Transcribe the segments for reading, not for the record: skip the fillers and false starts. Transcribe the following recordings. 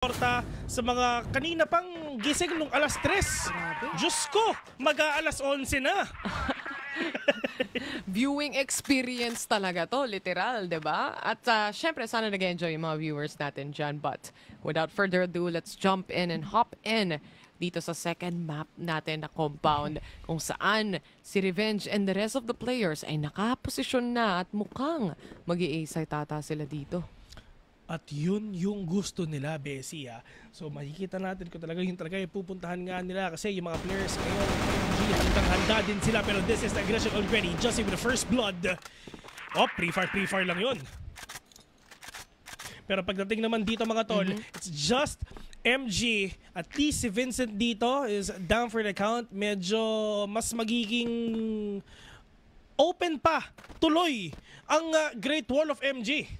Porta sa mga kanina pang gising nung alas 3. Diyos ko, mag-aalas 11 na. Viewing experience talaga to, literal, 'di ba? At syempre sana nag-enjoy yung mga viewers natin dyan. But without further ado, let's jump in and hop in dito sa second map natin na compound kung saan si Revenge and the rest of the players ay nakaposisyon na at mukhang mag-i-asay tata sila dito. At yun yung gusto nila, Bessie. So makikita natin kung talaga yung pupuntahan nga nila kasi yung mga players ngayon, handang-handa din sila, pero this is the aggression already. Justin with the first blood. Oh, pre-fire lang yun. Pero pagdating naman dito mga tol, it's just MG. At least si Vincent dito is down for the count. Medyo mas magiging open pa, tuloy ang Great Wall of MG.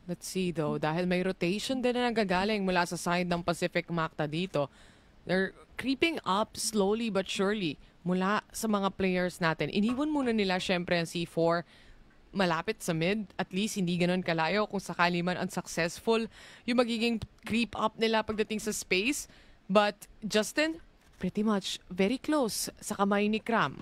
Let's see though, dahil may rotation din na nagagaling mula sa side ng Pacific Macta dito. They're creeping up slowly but surely mula sa mga players natin. Iniwan muna nila syempre ang C4 malapit sa mid. At least hindi ganun kalayo kung sakali man unsuccessful yung magiging creep up nila pagdating sa space. But Justin, pretty much very close sa kamay ni Cram.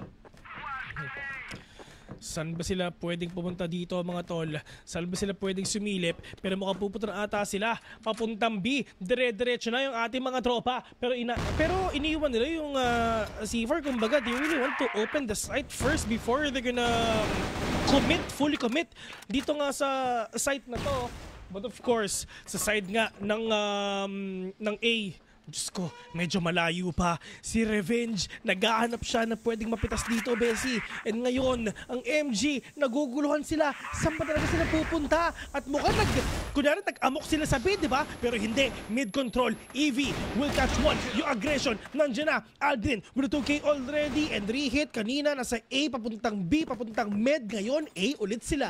Saan ba sila pwedeng pumunta dito mga tol? Saan ba sila pwedeng sumilip? Pero mukhang pupunta na ata sila papuntang B. Dire-diretso na yung ating mga tropa. Pero iniwan nila yung C4. Kumbaga, they really want to open the site first before they're gonna fully commit dito nga sa site na to. But of course, sa side nga ng A, Diyos ko, medyo malayo pa. Si Revenge, naghahanap siya na pwedeng mapitas dito, Bessie. And ngayon, ang MG, naguguluhan sila. Saan pa talaga sila pupunta? At mukhang kunyari nag-amok sila sa bid, di ba? Pero hindi, mid-control. EV will catch one. Yung aggression, nandiyan na. Aldrin, with 2K already. And re-hit kanina, nasa A, papuntang B, papuntang mid. Ngayon, A ulit sila.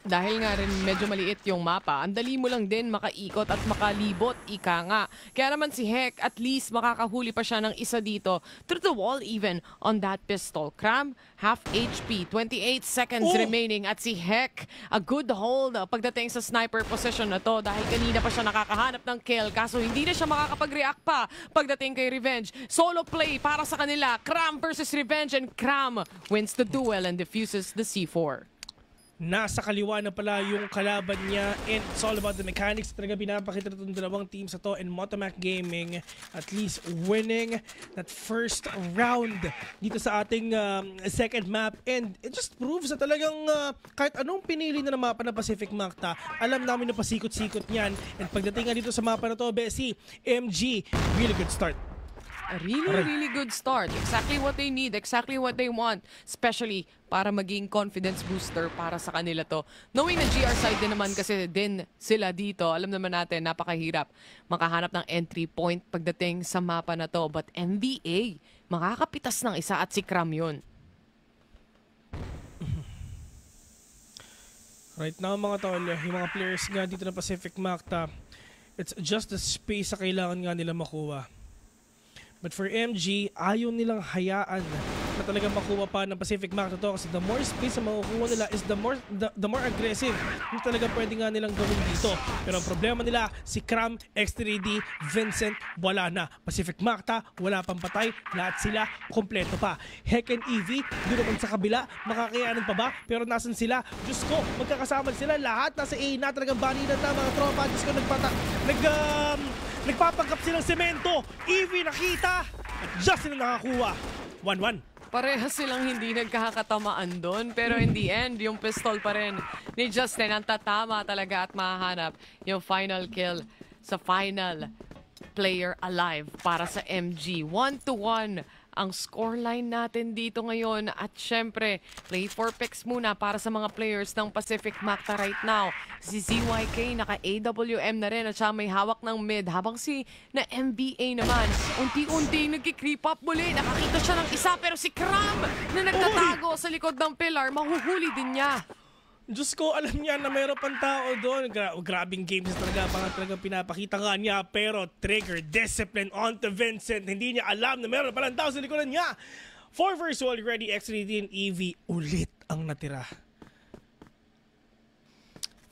Dahil nga rin medyo maliit yung mapa, ang dali mo lang din makaikot at makalibot, ika nga. Kaya naman si Heck, at least makakahuli pa siya ng isa dito. Through the wall even on that pistol. Cram, half HP, 28 seconds remaining. At si Heck, a good hold pagdating sa sniper position na to. Dahil kanina pa siya nakakahanap ng kill. Kaso hindi na siya makakapag-react pa pagdating kay Revenge. Solo play para sa kanila. Cram versus Revenge, and Cram wins the duel and diffuses the C4. Nasa kaliwa na pala yung kalaban niya, and it's all about the mechanics. Talaga pinapakita na itong dalawang teams sa to, and Motomac Gaming at least winning that first round dito sa ating second map, and it just proves na talagang kahit anong pinili na ng mapa ng Pacific Macta, alam namin na pasikot-sikot niyan. And pagdating nga dito sa mapa na to, Bessie, MG, really good start. A really good start. Exactly what they need, exactly what they want. Especially para maging confidence booster para sa kanila to. Knowing na GR side din naman kasi din sila dito, alam naman natin, napakahirap makahanap ng entry point pagdating sa mapa na to. But NBA, makakapitas ng isa at si Cram yun. Right now mga tol, yung mga players nga dito ng Pacific Macta, it's just the space sa kailangan nga nila makuha. But for MG, ayaw nilang hayaan na talaga makuha pa ng Pacific Macta to, kasi the more space na makukuha nila is the more aggressive yung talaga pwede nga nilang gawin dito. Pero ang problema nila, si Cram, X3D, Vincent, wala na. Pacific Macta, wala pang patay, lahat sila kompleto pa. Heck and EV, doon naman sa kabila, makakayanan pa ba? Pero nasan sila? Diyos ko, magkakasama sila lahat, nasa A na, talagang baninan na mga tropa. Diyos ko, nagpapagkap silang semento. EV nakita. At Justin na nakakuha. 1-1. Parehas silang hindi nagkakatamaan doon. Pero in the end, yung pistol pa rin ni Justin ang tatama talaga at mahanap yung final kill sa final player alive para sa MG. 1-1 ang scoreline natin dito ngayon. At syempre, play for picks muna para sa mga players ng Pacific Macta right now. Si ZYK naka-AWM na rin at siya may hawak ng mid. Habang si na MBA naman, unti-unti nagki-creep up muli. Nakakita siya ng isa, pero si Cram na nagtatago sa likod ng pillar, mahuhuli din niya. Diyos ko, alam niya na mayroon pang tao doon. Grabing games talaga, talagang pinapakita nga niya. Pero trigger, discipline onto Vincent. Hindi niya alam na mayroon palang tao sa likodan niya. 4 versus already, X3D and EV ulit ang natira.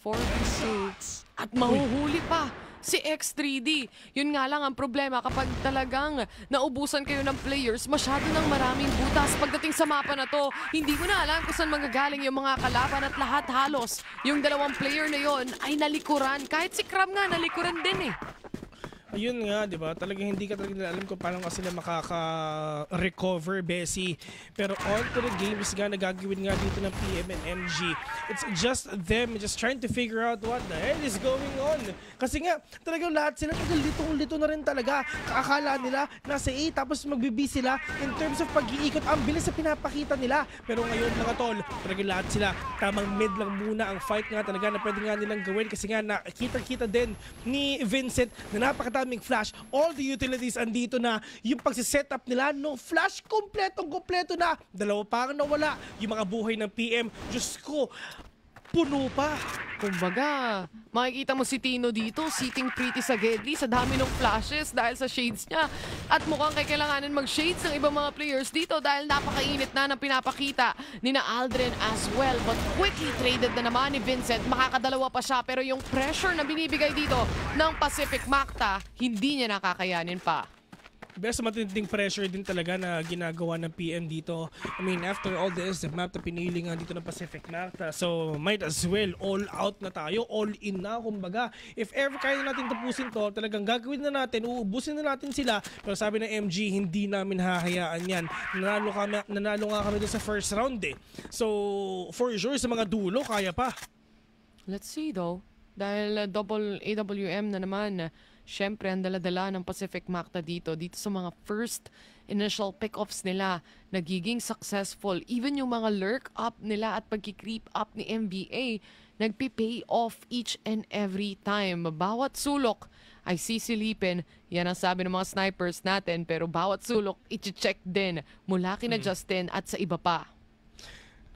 4 versus at mahuhuli pa si X3D. Yun nga lang ang problema kapag talagang naubusan kayo ng players, masyado ng maraming butas. Pagdating sa mapa na to, hindi ko na alam kung saan manggagaling yung mga kalaban at lahat halos. Yung dalawang player na yon ay nalikuran. Kahit si Cram nga, nalikuran din eh. Ayun nga, di ba? Talagang hindi ka talaga alam kung paano sila makaka-recover, Bessie. Pero on to the games nga na gagawin nga dito ng PM and MG. It's just them just trying to figure out what the hell is going on. Kasi nga, talagang lahat sila litong-lito na rin talaga. Akala nila nasa A tapos magbibi sila in terms of pag-iikot. Ang bilis sa pinapakita nila. Pero ngayon mga tol, talagang lahat sila tamang mid lang muna ang fight nga talaga na pwede nga nilang gawin. Kasi nga nakita-kita din ni Vincent na napakadaming flash. All the utilities andito na. Yung pagsiset-up nila, no flash, kompleto na. Dalawa pa ang nawala. Yung mga buhay ng PM, Diyos ko, puno pa. Kumbaga, makikita mo si Tino dito, sitting pretty sa Gedli sa dami ng flashes dahil sa shades niya. At mukhang kailanganin mag-shades ng ibang mga players dito dahil napakainit na ng pinapakita ni na Aldrin as well. But quickly traded na naman ni Vincent. Makakadalawa pa siya pero yung pressure na binibigay dito ng Pacific Macta, hindi niya nakakayanin pa. Best matinding pressure din talaga na ginagawa ng PM dito. I mean, after all this, the map na pinili nga dito ng Pacific Macta. So, might as well all out na tayo. All in na, kumbaga. If ever kaya natin tapusin to, talagang gagawin na natin, uubusin na natin sila. Pero sabi ng MG, hindi namin hahayaan yan. Nanalo nga kami doon sa first round eh. So, for sure, sa mga dulo, kaya pa. Let's see though. Dahil double AWM na naman. Siyempre, ang dala-dala ng Pacific Macta dito sa mga first initial pick-offs nila, nagiging successful. Even yung mga lurk up nila at pagki-creep up ni MBA, nagpi-pay off each and every time. Bawat sulok ay sisilipin. Yan ang sabi ng mga snipers natin. Pero bawat sulok, i-check din mula kina Justin at sa iba pa.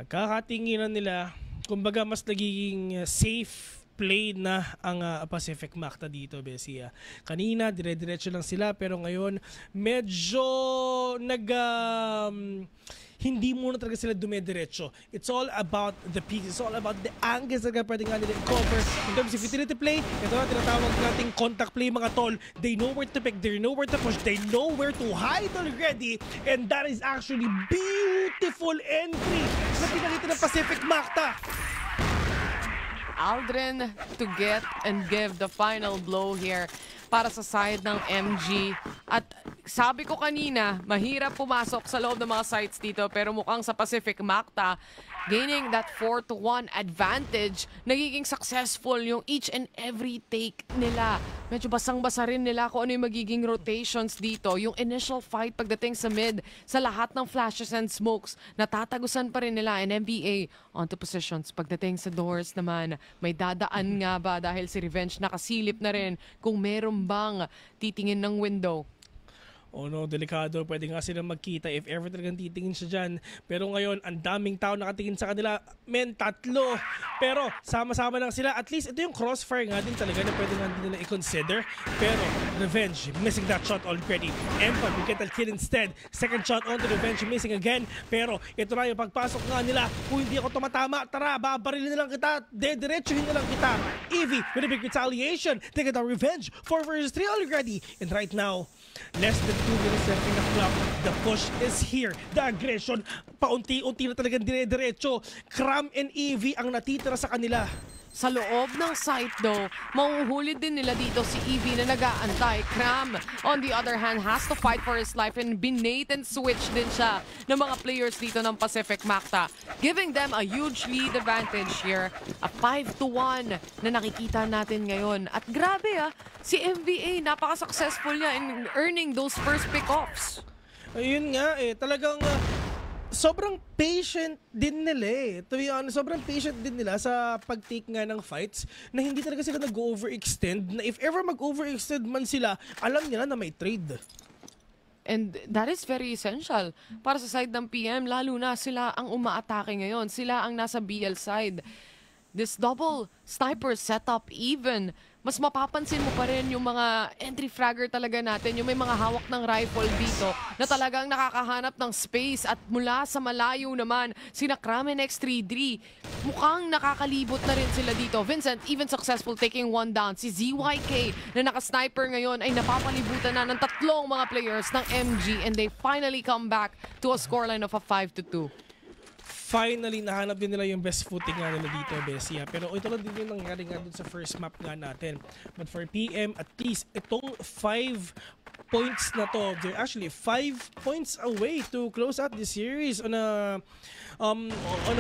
Nagkakatinginan nila. Kumbaga, mas nagiging safe play na ang Pacific Macta dito, Bessie. Kanina, dire-diretso lang sila, pero ngayon, medyo hindi muna talaga sila dumediretso. It's all about the peaks. It's all about the angles na pwede nga nila i-cover. In terms of utility play, ito na tinatawag nating contact play, mga tol. They know where to pick, they know where to push, they know where to hide already. And that is actually beautiful entry na pinakita ng Pacific Macta. Aldrin to get and give the final blow here para sa side ng MG. At sabi ko kanina, mahirap pumasok sa loob ng mga sites dito pero mukhang sa Pacific Macta, gaining that 4-1 advantage, nagiging successful yung each and every take nila. Medyo basang-basa rin nila kung ano yung magiging rotations dito. Yung initial fight pagdating sa mid, sa lahat ng flashes and smokes, natatagusan pa rin nila and NBA onto positions. Pagdating sa doors naman, may dadaan nga ba dahil si Revenge nakasilip na rin kung meron bang titingin ng window. Oh no, delikado. Pwede nga silang magkita if ever talagang titingin siya dyan. Pero ngayon, ang daming tao nakatingin sa kanila. Men, 3. Pero sama-sama lang sila. At least ito yung crossfire nga din talaga na pwede nga din nila i-consider. Pero Revenge, missing that shot already. Empad will get a kill instead. Second shot onto Revenge, missing again. Pero ito na yung pagpasok nga nila. Kung hindi ako tumatama, tara, babarilin na lang kita. Dediretsuhin na lang kita. Evie with a big retaliation. They get our Revenge. 4 versus 3 already. And right now, less than 2 minutes left in the clock. The push is here. The aggression, paunti-unti na talagang dire-diretso. Cram and Evie ang natitira sa kanila. Sa loob ng site though, mahuhuli din nila dito si Evie na nag-aantay. Cram, on the other hand, has to fight for his life and binate and switch din siya ng mga players dito ng Pacific Macta, giving them a huge lead advantage here. A 5-1 na nakikita natin ngayon. At grabe si MBA, napaka-successful niya in earning those first pick-offs. Ayun nga talagang sobrang patient din nila To be honest, sobrang patient din nila sa pag-take nga ng fights na hindi talaga sila nag-overextend. Na if ever mag-overextend man sila, alam nila na may trade. And that is very essential para sa side ng PM, lalo na sila ang umaatake ngayon. Sila ang nasa BL side. This double sniper setup even, mas mapapansin mo pa rin yung mga entry fragger talaga natin, yung may mga hawak ng rifle dito na talagang nakakahanap ng space at mula sa malayo naman, sina Kramen X3D, mukhang nakakalibot na rin sila dito. Vincent, even successful taking one down. Si ZYK na naka-sniper ngayon ay napapalibutan na ng tatlong mga players ng MG and they finally come back to a scoreline of a 5-2. Finally, nahanap din nila yung best footing nga nila dito, Bessie. Pero ito lang din yung nangyari nga dun sa first map nga natin. But for PM, at least itong 5 points na to, they're actually 5 points away to close out the series on a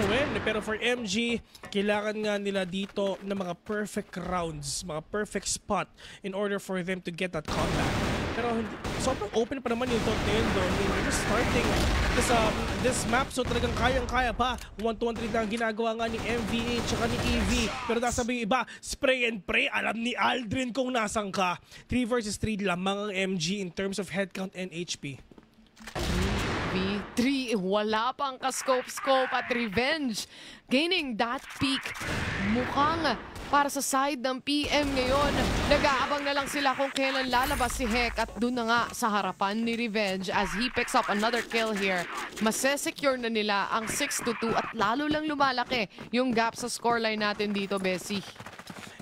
win. Pero for MG, kailangan nga nila dito ng mga perfect rounds, mga perfect spot in order for them to get that comeback. Pero sobrang open pa naman yung tot na yun doon. We're just starting this map, so talagang kayang-kaya pa. 1-2-1 3 na ang ginagawa nga ni MVA tsaka ni EV. Pero sabi yung iba, spray and pray. Alam ni Aldrin kung nasan ka. 3 versus 3 lamang ang MG in terms of headcount and HP. 3, wala pang ka-scope-scope at Revenge. Gaining that peak. Mukhang para sa side ng PM ngayon, nag-aabang na lang sila kung kailan lalabas si Hek at doon na nga sa harapan ni Revenge as he picks up another kill here. Masesecure na nila ang 6-2 at lalo lang lumalaki yung gap sa scoreline natin dito, Bessie.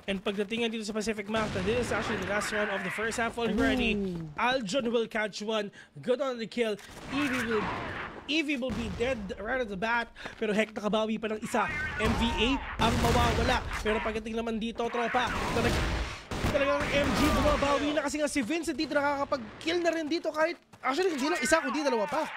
And pagdating dito sa Pacific Mafta, this is actually the last round of the first half already. Aljon will catch one. Good on the kill. Evie will be dead right at the bat. Pero Hek nakabawi pa ng isa. MVA ang mawawala. Pero pagdating naman dito, tropa, talagang MG bumabawi na kasi nga si Vincent dito nakakapag-kill na rin dito kahit actually hindi lang isa kundi dalawa pa.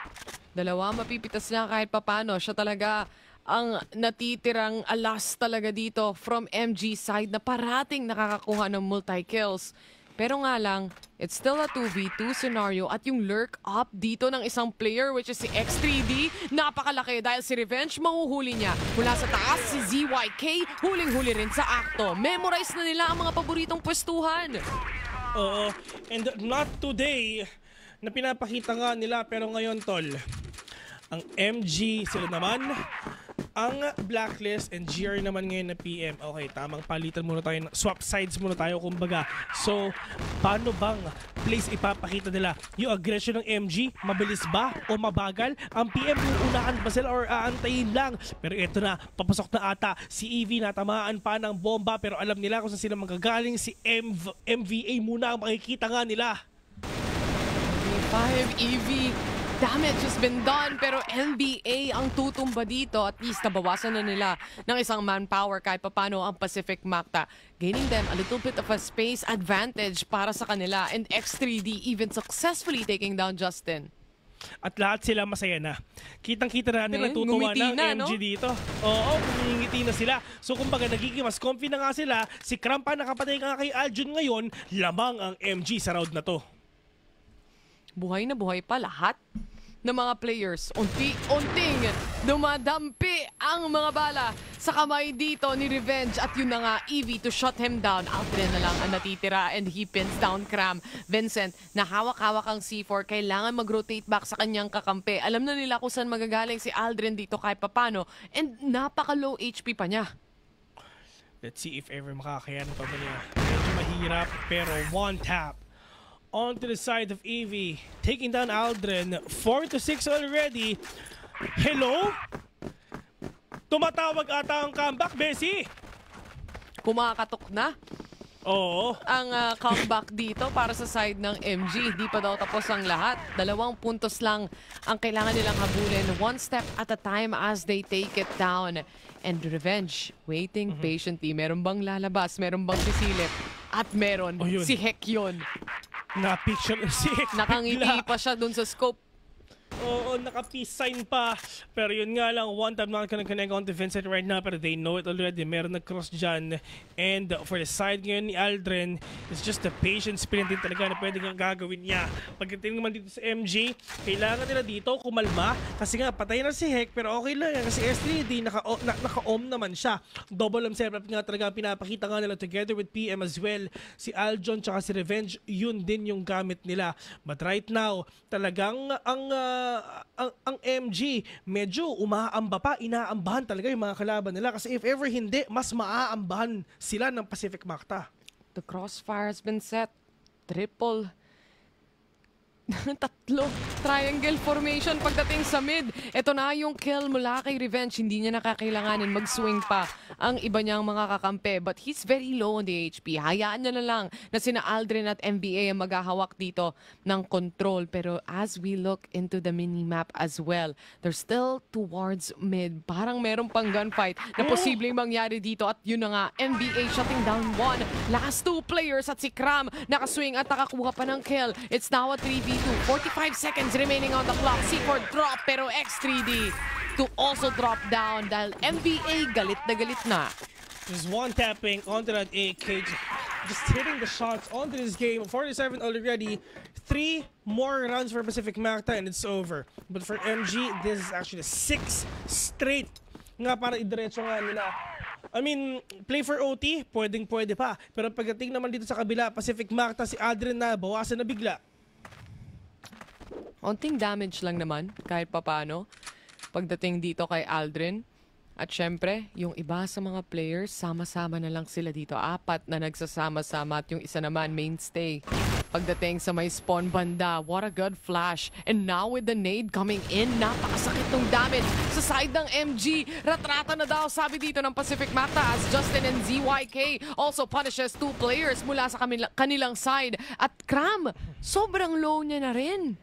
Dalawa mapipitas na kahit papano. Siya talaga ang natitirang alas talaga dito from MG side na parating nakakakuha ng multi-kills. Pero nga lang, it's still a 2v2 scenario at yung lurk up dito ng isang player which is si X3D, napakalaki dahil si Revenge mahuhuli niya. Mula sa taas, si ZYK, huling-huli rin sa akto. Memorize na nila ang mga paboritong pwestuhan. Oo, and not today na pinapakita nga nila pero ngayon, tol, ang MG sila naman, ang Blacklist and GR naman ngayon na PM. Okay, tamang palitan muna tayo, swap sides muna tayo kumbaga. So, paano bang place ipapakita nila? Yung aggression ng MG, mabilis ba o mabagal? Ang PM, uunahan ba sila or aantayin lang? Pero ito na, papasok na ata. Si EV natamaan pa ng bomba pero alam nila kung saan sila magagaling. Si MVA muna ang makikita nga nila. 5 EV. Damage has been done pero NBA ang tutumba dito. At least nabawasan na nila ng isang manpower kahit papano ang Pacific Mafta. Gaining them a little bit of a space advantage para sa kanila. And X3D even successfully taking down Justin. At lahat sila masaya na. Kitang-kita natin natutuwa ngumiti ng na, MG no? dito. Oo, ngumingiti na sila. So kumbaga nagiging mas comfy na nga sila. Si Krampa nakapatay nga kay Aljon ngayon, lamang ang MG sa round na to. Buhay na buhay pa lahat ng mga players. Unti-unting dumadampi ang mga bala sa kamay dito ni Revenge. At yun na nga, Evie to shut him down. Aldrin na lang ang natitira and he pins down Kram. Vincent, nahawak-hawak ang C4. Kailangan mag-rotate back sa kanyang kakampi. Alam na nila kung saan magagaling si Aldrin dito kahit papano. And napaka-low HP pa niya. Let's see if ever makakayanan pa ba niya. Medyo mahirap pero one tap. Onto the side of Evie, taking down Aldrin. 4-6 already. Hello? Tumatawag ata ang comeback, Bessie. Kumakatok na Oo. ang comeback dito para sa side ng MG. Di pa daw tapos ang lahat. 2 puntos lang ang kailangan nilang habulin. One step at a time as they take it down. And Revenge, waiting patiently. Meron bang lalabas? Meron bang sisilip? At meron si Hek yun. Na-picture si Hek. Nakangiti pa siya dun sa scope. Oo, naka-peace sign pa. Pero yun nga lang, one time not gonna connect on to Vincent right now, pero they know it already. Meron nag-cross dyan. And for the side ngayon ni Aldrin, it's just the patient spirit din talaga na pwede kang gagawin niya. Pagdating naman dito sa MG, kailangan nila dito kumalma. Kasi nga, patay na si Hek, pero okay lang yan. Kasi S3D, naka-om naman siya. Double ang setup nga talaga pinapakita nga nila together with PM as well. Si Aljon tsaka si Revenge, yun din yung gamit nila. But right now, talagang ang MG medyo umaamba pa, inaambahan talaga yung mga kalaban nila kasi if ever hindi, mas maaambahan sila ng Pacific Mafta. The crossfire has been set. Triple. Tatlo. Triangle formation pagdating sa mid. Ito na yung kill mula kay Revenge. Hindi niya nakakailanganin mag-swing pa ang iba niyang mga kakampi. But he's very low on the HP. Hayaan niya na lang na sina Aldrin at MBA ang maghahawak dito ng control. Pero as we look into the minimap as well, they're still towards mid. Parang meron pang gunfight na posibleng mangyari dito. At yun na nga, MBA shutting down one. Last two players at si Kram nakaswing at nakakuha pa ng kill. It's now a 3v2. 45 seconds remaining on the clock. C4 drop pero X3D to also drop down dahil MBA galit na galit na. Just one tapping onto that AK, just hitting the shots onto this game. 47 already. 3 more rounds for Pacific Macta and it's over. But for MG, this is actually 6 straight nga para idiretso nga nila. I mean, play for OT, pwede pa. Pero pagdating naman dito sa kabila, Pacific Macta, si Adrian na bawasan na bigla. Onting damage lang naman, kahit papano, pagdating dito kay Aldrin. At syempre, yung iba sa mga players, sama-sama na lang sila dito. 4 na nagsasama-sama at yung isa naman, mainstay. Pagdating sa may spawn banda, what a good flash. And now with the nade coming in, napakasakit ng damage sa side ng MG. Ratrata na daw, sabi dito ng Pacific Macta as Justin and ZYK also punishes 2 players mula sa kanilang side. At Kram, sobrang low niya na rin.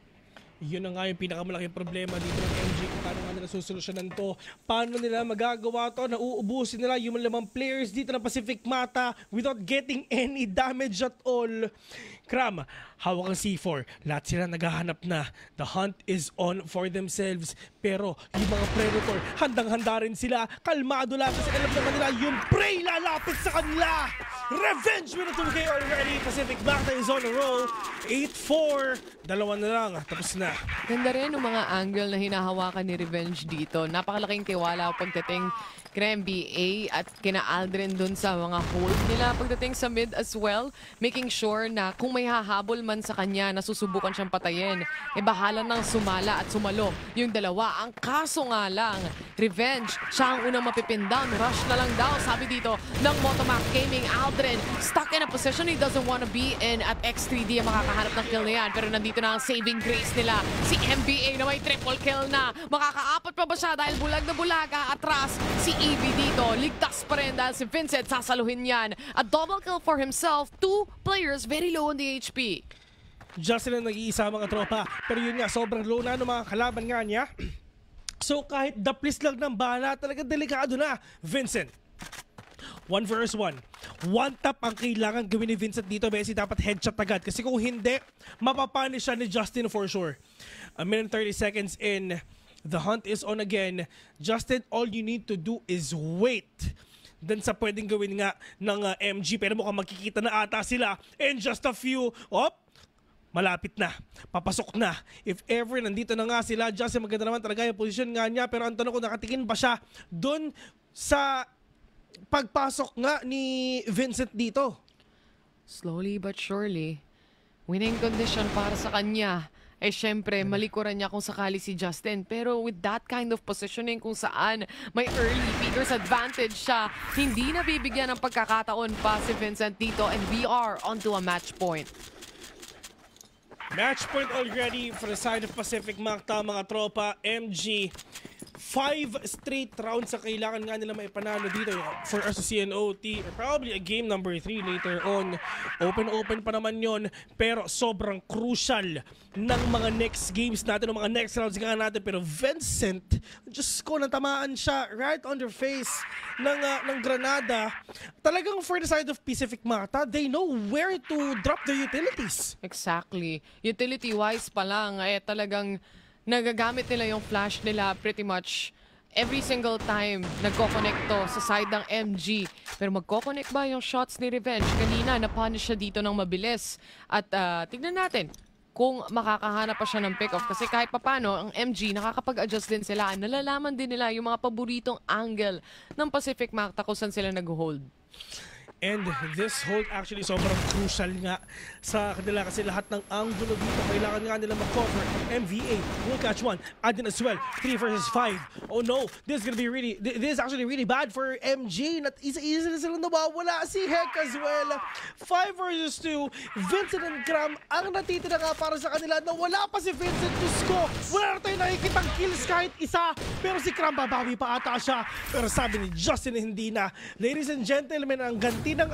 Yun na nga yung pinakamalaking problema dito ng MG kung paano nga nila susolusyonan to. Paano nila magagawa to na uubusin nila yung lamang players dito ng Pacific Macta without getting any damage at all. Kram, hawak ang C4. Lahat sila naghahanap na. The hunt is on for themselves. Pero yung mga Predator, handang-handa rin sila. Kalmado lang kasi alam naman nila yung prey lalapit sa kanila. Revenge with a 2K already. Pacific Macta is on a roll. 8-4. Dalawa na lang. Tapos na. Ganda rin yung mga angle na hinahawakan ni Revenge dito. Napakalaking tiwala pagdating kina MBA at kina Aldrin dun sa mga hold nila pagdating sa mid as well. Making sure na kung may hahabol man sa kanya, nasusubukan siyang patayin. E bahala nang sumala at sumalo yung dalawa. Ang kaso nga lang, Revenge, siya ang unang mapipindown. Rush na lang daw, sabi dito ng Motomac Gaming. Aldrin, stuck in a position he doesn't want to be in at X3D ang makakahanap ng kill na yan. Pero nandito na ang saving grace nila. Si MBA na may triple kill na. Makakaapat pa ba siya dahil bulag na bulaga atras si EV dito. Ligtas pa rin dahil si Vincent sasaluhin yan. A double kill for himself. 2 players very low on the HP. Justin ang nag-iisa mga tropa. Pero yun nga, sobrang low na ng mga kalaban nga niya. So kahit daplis lang ng bala, talagang delikado na. Vincent, 1 versus 1. One tap ang kailangan gawin ni Vincent dito. Messi dapat headshot agad. Kasi kung hindi, mapapanish siya ni Justin for sure. A minute 30 seconds in. The hunt is on again. Justin, all you need to do is wait. Then sa pwedeng gawin nga ng MG. Pero mukhang makikita na ata sila. In just a few. Malapit na. Papasok na. If ever, nandito na nga sila. Justin, maganda naman talaga yung position nga niya. Pero ang tanong ko, nakatikin ba siya doon sa pagpasok nga ni Vincent dito? Slowly but surely, winning condition para sa kanya. Eh syempre, malikuran niya kung sakali si Justin. Pero with that kind of positioning kung saan may early Peter's advantage siya, hindi na bibigyan ng pagkakataon pa si Vincent dito. And we are onto a match point. Match point already for the side of Pacific Macta, mga tropa. MG, 5 straight rounds sa kailangan nga nila maipanalo dito for us to see an OT or probably a game number 3 later on. Open pa naman yon, pero sobrang crucial ng mga next games natin, ng mga next rounds nga natin. Pero Vincent, Diyos ko, natamaan siya right on the face ng Granada. Talagang for the side of Pacific Macta, they know where to drop their utilities. Exactly. Utility-wise pa lang, talagang nagagamit nila yung flash nila pretty much every single time nagko-connect to sa side ng MG. Pero magko-connect ba yung shots ni Revenge? Kanina, napunish siya dito ng mabilis. At tignan natin kung makakahanap pa siya ng pick-off. Kasi kahit papano, ang MG, nakakapag-adjust din sila. Nalalaman din nila yung mga paboritong angle ng Pacific Macta kung saan sila nag-hold. And this hold actually sobrang crucial nga sa kanila kasi lahat ng angulo dito kailangan nga nila mag-cover. MVA will catch one. Adin as well. 3 versus 5. Oh no, this is actually really bad for MG. Isa-isa na silang nawawala. Si Heck as well. 5 versus 2. Vincent and Cram ang natitira nga para sa kanila. Nawala pa si Vincent. Diyos ko, wala na tayo nakikitang kills kahit isa. Pero si Cram babawi pa ata siya. Pero sabi ni Justin hindi na. Ladies and gentlemen, ang ganti ng